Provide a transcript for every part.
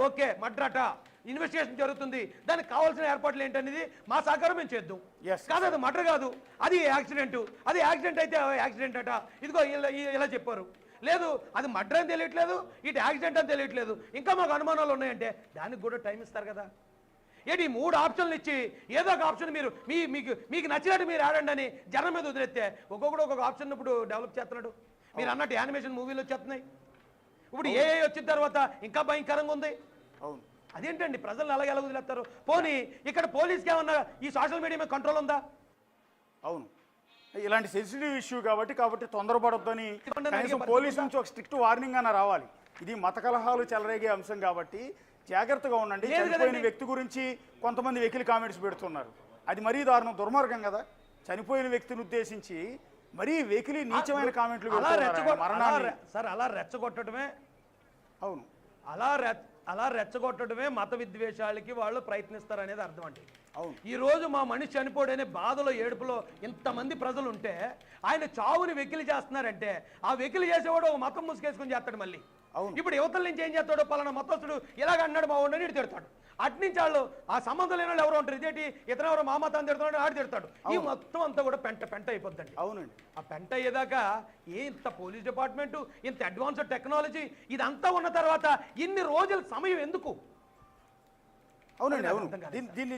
Okay మడ్రాట investigation జరుగుతుంది, దానికి కావాల్సిన ఏర్పాట్లు ఏంటనేది మా సహకారం మేము చేద్దాం. కాదు అది మర్డర్ కాదు, అది యాక్సిడెంట్. అది యాక్సిడెంట్ అయితే యాక్సిడెంట్ అట, ఇదిగో ఇలా చెప్పారు. లేదు అది మర్డర్ అని తెలియట్లేదు, ఇటు యాక్సిడెంట్ అని తెలియట్లేదు, ఇంకా మాకు అనుమానాలు ఉన్నాయంటే దానికి కూడా టైం ఇస్తారు కదా. ఏంటి 3 ఆప్షన్లు ఇచ్చి ఏదో ఒక ఆప్షన్ మీరు మీకు నచ్చినట్టు మీరు ఆడండి అని జనం మీద వదిలేస్తే ఒక్కొక్క ఆప్షన్ ఇప్పుడు డెవలప్ చేస్తున్నాడు. మీరు అన్నట్టు యానిమేషన్ మూవీలు వచ్చేస్తున్నాయి. ఇప్పుడు ఏ వచ్చిన తర్వాత ఇంకా భయంకరంగా ఉంది. అదేంటండి ప్రజలను అలాగే ఎలా వదిలేస్తారు? పోనీ ఇక్కడ పోలీస్కి ఏమన్నా ఈ సోషల్ మీడియా మీద కంట్రోల్ ఉందా? అవును, ఇలాంటి సెన్సిటివ్ ఇష్యూ కాబట్టి తొందరపడొద్దని పోలీసు నుంచి ఒక స్ట్రిక్ట్ వార్నింగ్ అన్న రావాలి. ఇది మత కలహాలు చెలరేగే అంశం కాబట్టి జాగ్రత్తగా ఉండండి. చనిపోయిన వ్యక్తి గురించి కొంతమంది వెకిలి కామెంట్స్ పెడుతున్నారు, అది మరీ దారుణం, దుర్మార్గం కదా. చనిపోయిన వ్యక్తిని ఉద్దేశించి మరీ వెకిలి నీచమైన కామెంట్లు సార్. అలా రెచ్చగొట్టడమే, అవును, అలా రెచ్చగొట్టడమే మత విద్వేషాలకి వాళ్ళు ప్రయత్నిస్తారు అనేది అర్థం అండి. అవును, ఈ రోజు మా మనిషి చనిపోడనే బాధలో ఏడుపులో ఇంతమంది ప్రజలు ఉంటే ఆయన చావుని వెకిలి చేస్తున్నారంటే ఆ వెకిలి చేసేవాడు ఒక మతం ముసుకేసుకుని చేస్తాడు మళ్ళీ. ఇప్పుడు యువతల నుంచి ఏం చేస్తాడు, పలానా మతస్థుడు ఇలాగ అన్నాడు మా వాడిని తిడతాడు. అట్నుంచి వాళ్ళు ఆ సంబంధం లేని వాళ్ళు ఎవరో ఉంటారు, ఇదేంటి ఇతను ఎవరో మా మతాన్ని తిడుతున్నాడు ఆడి తిడతాడు. ఈ మొత్తం అంతా కూడా పెంట అయిపోద్దండి. అవునండి, ఆ పెంట అయ్యేదాకా ఇంత పోలీస్ డిపార్ట్మెంటు, ఇంత అడ్వాన్స్డ్ టెక్నాలజీ ఇదంతా ఉన్న తర్వాత ఇన్ని రోజుల సమయం ఎందుకు? అవునండి, అవును.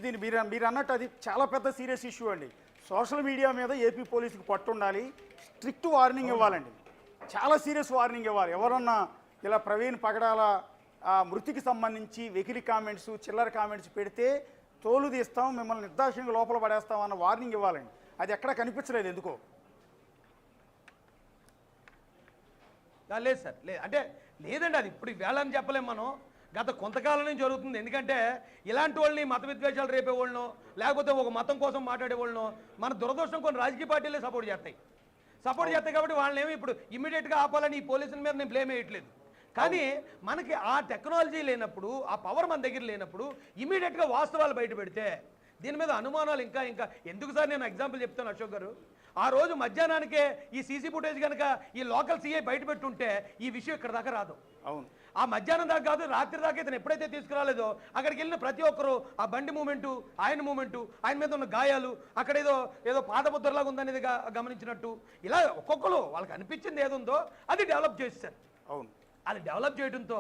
దీన్ని మీరు అన్నట్టు అది చాలా పెద్ద సీరియస్ ఇష్యూ అండి. సోషల్ మీడియా మీద ఏపీ పోలీసుకి పట్టు ఉండాలి, స్ట్రిక్ట్ వార్నింగ్ ఇవ్వాలండి, చాలా సీరియస్ వార్నింగ్ ఇవ్వాలి. ఎవరన్నా ఇలా ప్రవీణ్ పగడాల మృతికి సంబంధించి వెకిలి కామెంట్స్, చిల్లర కామెంట్స్ పెడితే తోలు తీస్తాం, మిమ్మల్ని నిర్దాక్షిణ్యంగా లోపల పడేస్తాం అన్న వార్నింగ్ ఇవ్వాలండి. అది ఎక్కడ కనిపించలేదు ఎందుకో. లేదు సార్, లేదు అంటే లేదండి, అది ఇప్పుడు వేళ అని చెప్పలేము మనం. గత కొంతకాలం నుంచి జరుగుతుంది. ఎందుకంటే ఇలాంటి వాళ్ళని మత విద్వేషాలు రేపే వాళ్ళనో లేకపోతే ఒక మతం కోసం మాట్లాడే వాళ్ళనో మన దురదృష్టం కొన్ని రాజకీయ పార్టీలే సపోర్ట్ చేస్తాయి కాబట్టి వాళ్ళని ఏమి ఇప్పుడు ఇమ్మీడియట్గా ఆపాలని ఈ పోలీసుల మీద నేను బ్లేమ్ వేయట్లేదు. కానీ మనకి ఆ టెక్నాలజీ లేనప్పుడు, ఆ పవర్ మన దగ్గర లేనప్పుడు ఇమీడియట్గా వాస్తవాలు బయట పెడితే దీని మీద అనుమానాలు ఇంకా ఎందుకు సార్? నేను ఎగ్జాంపుల్ చెప్తాను అశోక్ గారు. ఆ రోజు మధ్యాహ్నానికే ఈ సీసీ ఫుటేజ్ కనుక ఈ లోకల్ సీఐ బయట పెట్టుంటే ఈ విషయం ఇక్కడ దాకా రాదు. అవును, ఆ మధ్యాహ్నం దాకా కాదు, రాత్రి దాకా ఇతను ఎప్పుడైతే తీసుకురాలేదో అక్కడికి వెళ్ళిన ప్రతి ఒక్కరు ఆ బండి మూమెంటు, ఆయన మీద ఉన్న గాయాలు, అక్కడ ఏదో పాదముద్రలాగా ఉందనేది గమనించినట్టు ఇలా ఒక్కొక్కరు వాళ్ళకి అనిపించింది ఏదుందో అది డెవలప్ చేశారు. అవును, అది డెవలప్ చేయడంతో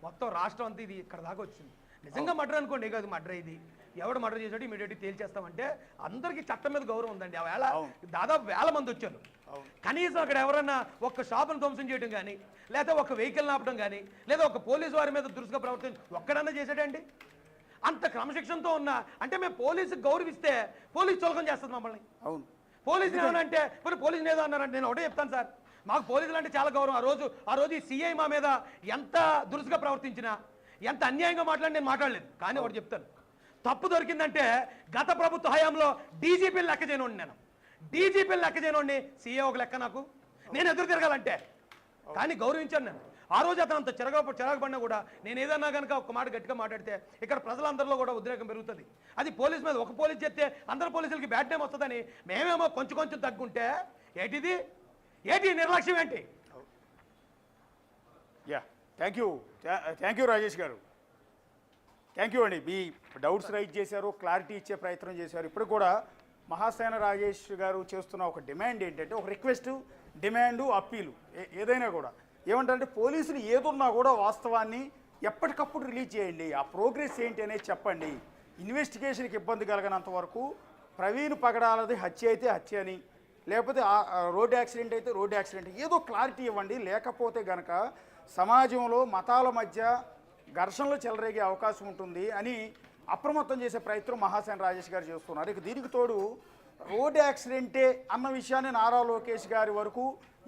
మొత్తం రాష్ట్రం అంతా ఇది ఇక్కడ దాకా వచ్చింది. నిజంగా మర్డర్ అనుకోండి, కాదు మర్డర్ ఇది ఎవడు మర్డర్ చేసాడు ఇమీడియట్గా తేల్చేస్తామంటే అందరికీ చట్టం మీద గౌరవం ఉందండి. ఆ వేళ దాదాపు 1000 మంది వచ్చారు. కనీసం అక్కడ ఎవరన్నా ఒక షాపును ధ్వంసం చేయడం కానీ, లేదా ఒక వెహికల్ ఆపడం కానీ, లేదా ఒక పోలీసు వారి మీద దురుసుగా ప్రవర్తించి ఒక్కడన్నా చేసాడండి? అంత క్రమశిక్షణతో ఉన్నా అంటే మేము పోలీసుకి గౌరవిస్తే పోలీసు చులకం చేస్తుంది మమ్మల్ని. అవును, పోలీసులు ఏమన్నా అంటే మరి పోలీసులు ఏదో అన్నారంటే నేను ఒకటే చెప్తాను సార్, మాకు పోలీసులు అంటే చాలా గౌరవం. ఆ రోజు ఈ సిఐ మా మీద ఎంత దురుసుగా ప్రవర్తించినా, ఎంత అన్యాయంగా మాట్లాడి నేను మాట్లాడలేదు. కానీ ఒకటి చెప్తాను, తప్పు దొరికిందంటే గత ప్రభుత్వ హయాంలో డీజీపీని లెక్క చేయనోండి, డీజీపీని లెక్క చేయనోండి, సీఏ ఒక లెక్క నాకు, నేను ఎదురు తిరగాలంటే. కానీ గౌరవించాను నేను. ఆ రోజు అతను అంత చిరగబడినా కూడా నేను ఏదన్నా కనుక ఒక మాట గట్టిగా మాట్లాడితే ఇక్కడ ప్రజలందరిలో కూడా ఉద్రేకం పెరుగుతుంది. అది పోలీసు మీద ఒక పోలీసు చెప్తే అందరు పోలీసులకి బ్యాడ్ టైం వస్తుందని మేమేమో కొంచెం తగ్గుంటే ఏంటి నిర్లక్ష్యం ఏంటి? థ్యాంక్ యూ రాజేష్ గారు, థ్యాంక్ యూ అండి. మీ డౌట్స్ రైజ్ చేశారు, క్లారిటీ ఇచ్చే ప్రయత్నం చేశారు. ఇప్పుడు కూడా మహాసేన రాజేష్ గారు చేస్తున్న ఒక డిమాండ్ ఏంటంటే, ఒక రిక్వెస్ట్, డిమాండు, అప్పీలు ఏదైనా కూడా ఏమంటారంటే పోలీసులు ఏదున్నా కూడా వాస్తవాన్ని ఎప్పటికప్పుడు రిలీజ్ చేయండి, ఆ ప్రోగ్రెస్ ఏంటి అనేది చెప్పండి. ఇన్వెస్టిగేషన్కి ఇబ్బంది కలగనంత వరకు ప్రవీణ్ పగడాలది హత్య అయితే హత్య అని, లేకపోతే రోడ్ యాక్సిడెంట్ అయితే రోడ్ యాక్సిడెంట్, ఏదో క్లారిటీ ఇవ్వండి. లేకపోతే గనక సమాజంలో మతాల మధ్య ఘర్షణలు చెలరేగే అవకాశం ఉంటుంది అని అప్రమత్తం చేసే ప్రయత్నం మహాసేన రాజేష్ గారు చేస్తున్నారు. ఇక దీనికి తోడు రోడ్ యాక్సిడెంటే అన్న విషయాన్ని నారా లోకేష్ గారి వరకు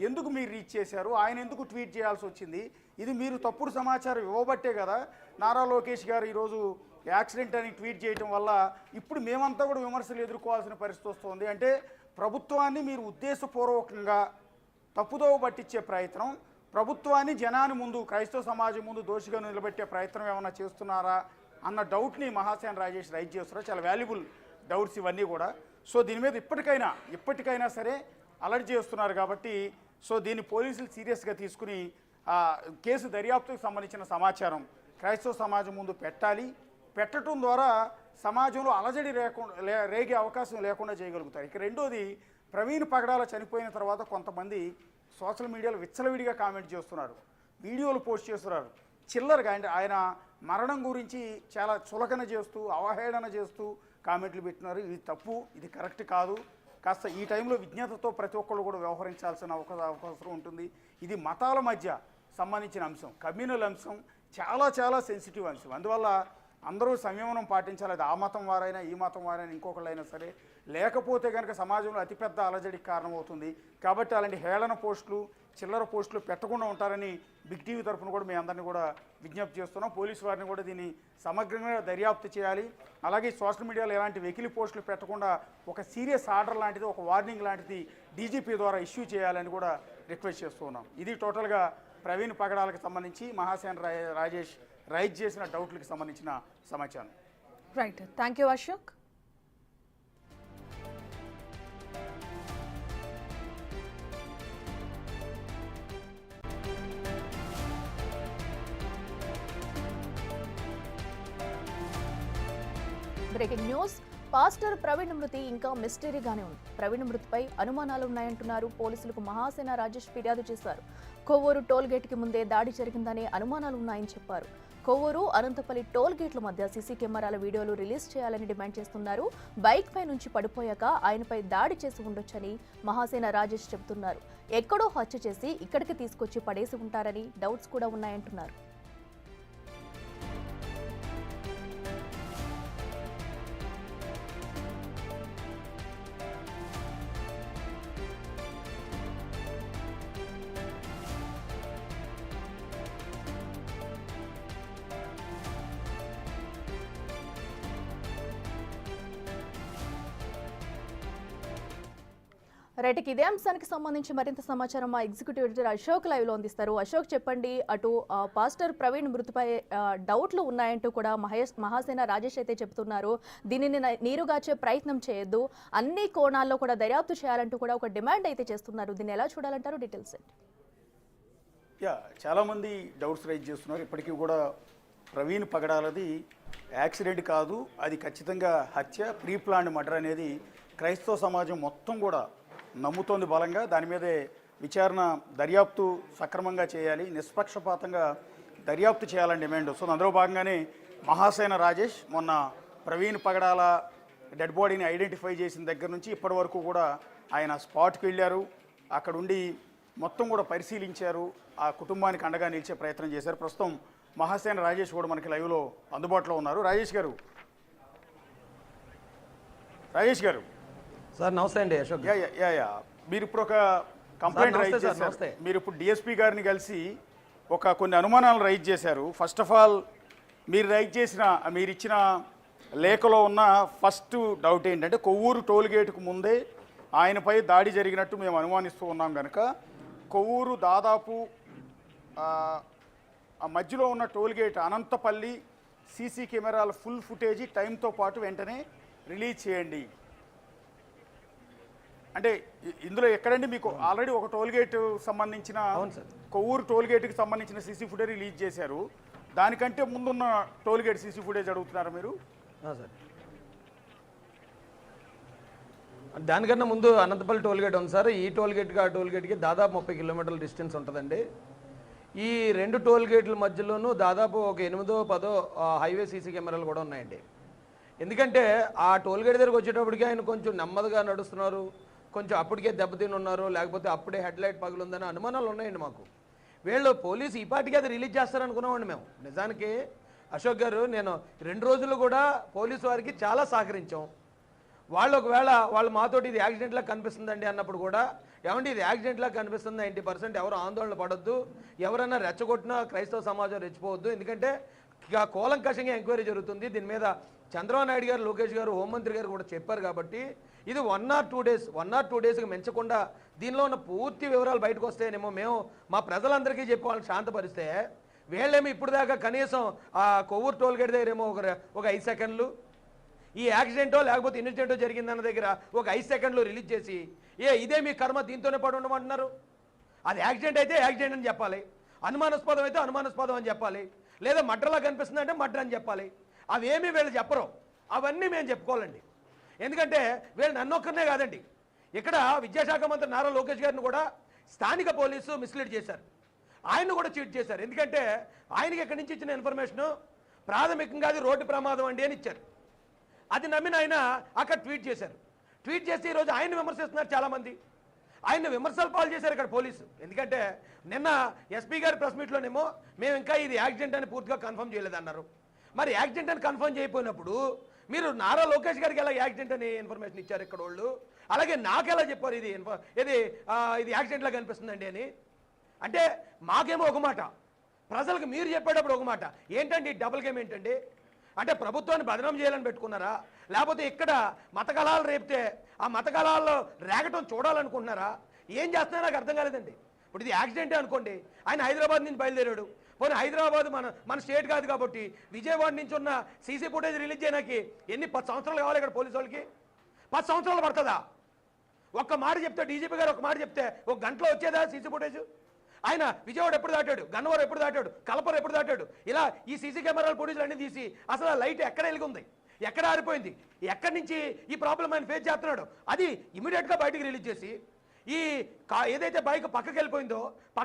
ఎందుకు మీరు రీచ్ చేశారు, ఆయన ఎందుకు ట్వీట్ చేయాల్సి వచ్చింది? ఇది మీరు తప్పుడు సమాచారం ఇవ్వబట్టే కదా నారా లోకేష్ గారు ఈరోజు యాక్సిడెంట్ అని ట్వీట్ చేయడం వల్ల ఇప్పుడు మేమంతా కూడా విమర్శలు ఎదుర్కోవాల్సిన పరిస్థితి వస్తుంది. అంటే ప్రభుత్వాన్ని మీరు ఉద్దేశపూర్వకంగా తప్పుదోవ పట్టించే ప్రయత్నం, ప్రభుత్వాన్ని జనాన్ని ముందు, క్రైస్తవ సమాజం ముందు దోషిగా నిలబెట్టే ప్రయత్నం ఏమైనా చేస్తున్నారా అన్న డౌట్ని మహాసేన రాజేష్ రైజ్ చేస్తున్నారు. చాలా వాల్యుబుల్ డౌట్స్ ఇవన్నీ కూడా. సో దీని మీద ఇప్పటికైనా సరే అలర్ట్ చేస్తున్నారు కాబట్టి దీన్ని పోలీసులు సీరియస్గా తీసుకుని కేసు దర్యాప్తుకు సంబంధించిన సమాచారం క్రైస్తవ సమాజం ముందు పెట్టాలి. పెట్టడం ద్వారా సమాజంలో అలజడి రేగే అవకాశం లేకుండా చేయగలుగుతారు. ఇక రెండోది, ప్రవీణ్ పగడాల చనిపోయిన తర్వాత కొంతమంది సోషల్ మీడియాలో విచ్చలవిడిగా కామెంట్ చేస్తున్నారు, వీడియోలు పోస్ట్ చేస్తున్నారు. చిల్లరగా అంటే ఆయన మరణం గురించి చాలా చులకన చేస్తూ అవహేళన చేస్తూ కామెంట్లు పెట్టినారు. ఇది తప్పు, ఇది కరెక్ట్ కాదు. కాస్త ఈ టైంలో విజ్ఞతతో ప్రతి ఒక్కళ్ళు కూడా వ్యవహరించాల్సిన అవకాశం ఉంటుంది. ఇది మతాల మధ్య సంబంధించిన అంశం, కమ్యూనల్ అంశం, చాలా చాలా సెన్సిటివ్ అంశం. అందువల్ల అందరూ సంయమనం పాటించాలి. అది ఆ మతం వారైనా ఈ మతం వారైనా ఇంకొకళ్ళైనా సరే. లేకపోతే కనుక సమాజంలో అతిపెద్ద అలజడికి కారణమవుతుంది. కాబట్టి అలాంటి హేళన పోస్టులు, చిల్లర పోస్టులు పెట్టకుండా ఉంటారని బిగ్ టీవీ తరఫున కూడా మీ అందరినీ కూడా విజ్ఞప్తి చేస్తున్నాం. పోలీసు వారిని కూడా దీన్ని సమగ్రంగా దర్యాప్తు చేయాలి. అలాగే సోషల్ మీడియాలో ఎలాంటి వెకిలి పోస్టులు పెట్టకుండా ఒక సీరియస్ ఆర్డర్ లాంటిది, ఒక వార్నింగ్ లాంటిది డీజీపీ ద్వారా ఇష్యూ చేయాలని కూడా రిక్వెస్ట్ చేస్తూ ఉన్నాం. ఇది టోటల్గా ప్రవీణ్ పగడాలకు సంబంధించి మహాసేన రాజేష్ రైజ్ చేసిన డౌట్లకు సంబంధించిన సమాచారం. Right, thank you Ashok. Breaking news. Pastor Praveen మృతి ఇంకా మిస్టరీగానే ఉంది. ప్రవీణ్ మృతిపై అనుమానాలు ఉన్నాయంటున్నారు పోలీసులకు మహాసేన రాజేష్ ఫిర్యాదు చేశారు. కొవ్వూరు టోల్ గేట్ కి ముందే దాడి జరిగిందనే అనుమానాలు ఉన్నాయని చెప్పారు. కొవ్వూరు అనంతపల్లి టోల్ గేట్ల మధ్య సీసీ కెమెరాల వీడియోలు రిలీజ్ చేయాలని డిమాండ్ చేస్తున్నారు. బైక్ పై నుంచి పడిపోయాక ఆయనపై దాడి చేసి ఉండొచ్చని మహాసేన రాజేష్ చెబుతున్నారు. ఎక్కడో హత్య చేసి ఇక్కడికి తీసుకొచ్చి పడేసి ఉంటారని డౌట్స్ కూడా ఉన్నాయంటున్నారు. రైట్, ఇదే అంశానికి సంబంధించి మరింత సమాచారం మా ఎగ్జిక్యూటివ్ ఎడిటర్ అశోక్ లైవ్ లో అందిస్తారు. అశోక్, చెప్పండి. అటు పాస్టర్ ప్రవీణ్ మృతిపై డౌట్లు ఉన్నాయంటూ కూడా మహాసేన రాజేష్ అయితే చెబుతున్నారు. దీనిని నీరుగార్చే ప్రయత్నం చేయొద్దు, అన్ని కోణాల్లో కూడా దర్యాప్తు చేయాలంటూ కూడా ఒక డిమాండ్ అయితే చేస్తున్నారు. దీన్ని ఎలా చూడాలంటారు? డీటెయిల్స్. చాలామంది డౌట్స్ రైజ్ చేస్తున్నారు. ఇప్పటికీ కూడా ప్రవీణ్ పగడాలది యాక్సిడెంట్ కాదు, అది ఖచ్చితంగా హత్య, ప్రీ ప్లాన్డ్ మర్డర్ అనేది క్రైస్తవ సమాజం మొత్తం కూడా నమ్ముతోంది బలంగా. దాని మీదే విచారణ, దర్యాప్తు సక్రమంగా చేయాలి, నిష్పక్షపాతంగా దర్యాప్తు చేయాలని డిమాండ్ వస్తుంది. అందులో భాగంగానే మహాసేన రాజేష్ మొన్న ప్రవీణ్ పగడాల డెడ్ బాడీని ఐడెంటిఫై చేసిన దగ్గర నుంచి ఇప్పటి వరకు కూడా ఆయన స్పాట్కి వెళ్ళారు. అక్కడ ఉండి మొత్తం కూడా పరిశీలించారు, ఆ కుటుంబానికి అండగా నిలిచే ప్రయత్నం చేశారు. ప్రస్తుతం మహాసేన రాజేష్ కూడా మనకి లైవ్లో అందుబాటులో ఉన్నారు. రాజేష్ గారు సార్ నమస్తే అండి. అశోక్, మీరు ఇప్పుడు ఒక కంప్లైంట్ రైజ్ చేశారు. మీరు ఇప్పుడు డిఎస్పీ గారిని కలిసి కొన్ని అనుమానాలు రైజ్ చేశారు. ఫస్ట్ ఆఫ్ ఆల్ మీరు ఇచ్చిన లేఖలో ఉన్న ఫస్ట్ డౌట్ ఏంటంటే కొవ్వూరు టోల్ గేటుకు ముందే ఆయనపై దాడి జరిగినట్టు మేము అనుమానిస్తూ ఉన్నాం కనుక కొవ్వూరు దాదాపు ఆ మధ్యలో ఉన్న టోల్ గేట్ అనంతపల్లి సీసీ కెమెరాల ఫుల్ ఫుటేజీ టైంతో పాటు వెంటనే రిలీజ్ చేయండి. అంటే ఇందులో ఎక్కడండి మీకు ఆల్రెడీ ఒక టోల్ గేట్ సంబంధించిన కొవ్వూరు టోల్ గేట్కి సంబంధించిన సీసీ ఫుటేజ్ రిలీజ్ చేశారు. దానికంటే ముందున్న టోల్ గేట్ సీసీ ఫుటేజ్ అడుగుతున్నారు మీరు? సార్, దానికన్నా ముందు అనంతపల్లి టోల్ గేట్ ఉంది సార్. ఈ టోల్ గేట్కి ఆ టోల్ గేట్కి దాదాపు 30 కిలోమీటర్ల డిస్టెన్స్ ఉంటుందండి. ఈ 2 టోల్ గేట్ల మధ్యలోనూ దాదాపు ఒక 8-10 హైవే సీసీ కెమెరాలు కూడా ఉన్నాయండి. ఎందుకంటే ఆ టోల్ గేట్ దగ్గరకు వచ్చేటప్పటికి ఆయన కొంచెం నెమ్మదిగా నడుస్తున్నారు, కొంచెం అప్పటికే దెబ్బతిని ఉన్నారు, లేకపోతే అప్పుడే హెడ్ లైట్ పగులుందని అనుమానాలు ఉన్నాయండి మాకు. వీళ్ళు పోలీసు ఈ పాటికి అది రిలీజ్ చేస్తారనుకున్నామండి మేము. నిజానికి అశోక్ గారు, నేను 2 రోజులు కూడా పోలీసు వారికి చాలా సహకరించాం. వాళ్ళు ఒకవేళ వాళ్ళు మాతోటి ఇది యాక్సిడెంట్లా కనిపిస్తుందండి అన్నప్పుడు కూడా, ఏమంటే ఇది యాక్సిడెంట్లా కనిపిస్తుంది, 90% ఎవరు ఆందోళన పడొద్దు, ఎవరైనా రెచ్చగొట్టినా క్రైస్తవ సమాజం రెచ్చిపోవద్దు, ఎందుకంటే కూలంకషంగా ఎంక్వైరీ జరుగుతుంది. దీని మీద చంద్రబాబు నాయుడు గారు, లోకేష్ గారు, హోంమంత్రి గారు కూడా చెప్పారు. కాబట్టి ఇది 1 or 2 డేస్కి మించకుండా దీనిలో ఉన్న పూర్తి వివరాలు బయటకు వస్తాయనేమో మేము మా ప్రజలందరికీ చెప్పి వాళ్ళని శాంతపరిస్తే, వీళ్ళేమో ఇప్పుడు దాకా కనీసం ఆ కొవ్వూరు టోల్ గేట్ దగ్గర ఏమో ఒక 5 సెకండ్లు, ఈ యాక్సిడెంటో లేకపోతే ఇన్సిడెంటో జరిగిందన్న దగ్గర ఒక 5 సెకండ్లు రిలీజ్ చేసి, ఇదే మీ కర్మ, దీంతోనే పడి ఉండమంటున్నారు. అది యాక్సిడెంట్ అయితే యాక్సిడెంట్ అని చెప్పాలి, అనుమానాస్పదం అయితే అనుమానాస్పదం అని చెప్పాలి. లేదా మడ్రలా కనిపిస్తుంది అంటే మడ్ర అని చెప్పాలి. అవేమీ వీళ్ళు చెప్పరు, అవన్నీ మేము చెప్పుకోవాలండి. ఎందుకంటే వీళ్ళు నన్నొక్కరినే కాదండి, ఇక్కడ విద్యాశాఖ మంత్రి నారా లోకేష్ గారిని కూడా స్థానిక పోలీసు మిస్లీడ్ చేశారు, ఆయన్ని కూడా చీట్ చేశారు. ఎందుకంటే ఆయనకి ఎక్కడి నుంచి ఇచ్చిన ఇన్ఫర్మేషను ప్రాథమికంగా అది రోడ్డు ప్రమాదం అండి అని ఇచ్చారు. అది నమ్మిన ఆయన అక్కడ ట్వీట్ చేశారు. ట్వీట్ చేసి ఈరోజు ఆయన విమర్శిస్తున్నారు చాలామంది. ఆయన విమర్శలు పాలు చేశారు ఇక్కడ పోలీసు. ఎందుకంటే నిన్న ఎస్పీ గారి ప్రెస్ మీట్లోనేమో మేము ఇంకా ఇది యాక్సిడెంట్ అని పూర్తిగా కన్ఫర్మ్ చేయలేదన్నారు. మరి యాక్సిడెంట్ అని కన్ఫర్మ్ చేయకపోయినప్పుడు మీరు నారా లోకేష్ గారికి ఎలా యాక్సిడెంట్ అని ఇన్ఫర్మేషన్ ఇచ్చారు ఇక్కడ వాళ్ళు? అలాగే నాకెలా చెప్పారు ఇది ఇది యాక్సిడెంట్లా కనిపిస్తుందండి అని? అంటే మాకేమో ఒక మాట, ప్రజలకు మీరు చెప్పేటప్పుడు ఒక మాట. ఏంటండి డబుల్ గేమ్ ఏంటండి? అంటే ప్రభుత్వాన్ని బదనాం చేయాలని పెట్టుకున్నారా, లేకపోతే ఇక్కడ మత కళాలు రేపితే ఆ మత కళాల్లో రేగటం చూడాలనుకుంటున్నారా? ఏం చేస్తున్నారో నాకు అర్థం కాలేదండి. ఇప్పుడు ఇది యాక్సిడెంటే అనుకోండి, ఆయన హైదరాబాద్ నుంచి బయలుదేరాడు. పోనీ హైదరాబాద్ మన స్టేట్ కాదు కాబట్టి విజయవాడ నుంచి ఉన్న సీసీ ఫుటేజ్ రిలీజ్ చేయడానికి ఎన్ని 10 సంవత్సరాలు కావాలి ఇక్కడ పోలీసు వాళ్ళకి? 10 సంవత్సరాలు పడుతుందా? ఒక్క మాట చెప్తే డీజీపీ గారు ఒక మాట చెప్తే ఒక గంటలో వచ్చేదా సీసీ ఫుటేజ్? ఆయన విజయవాడ ఎప్పుడు దాటాడు, గన్నవరం ఎప్పుడు దాటాడు, కలపర ఎప్పుడు దాటాడు, ఇలా ఈ సీసీ కెమెరాల ఫుటేజ్లు అన్నీ తీసి అసలు ఆ లైట్ ఎక్కడ వెలిగింది, ఎక్కడ ఆరిపోయింది, ఎక్కడి నుంచి ఈ ప్రాబ్లం ఆయన ఫేస్ చేస్తున్నాడు, అది ఇమీడియట్గా బయటికి రిలీజ్ చేసి ఈ ఏదైతే బైక్ పక్కకి వెళ్ళిపోయిందో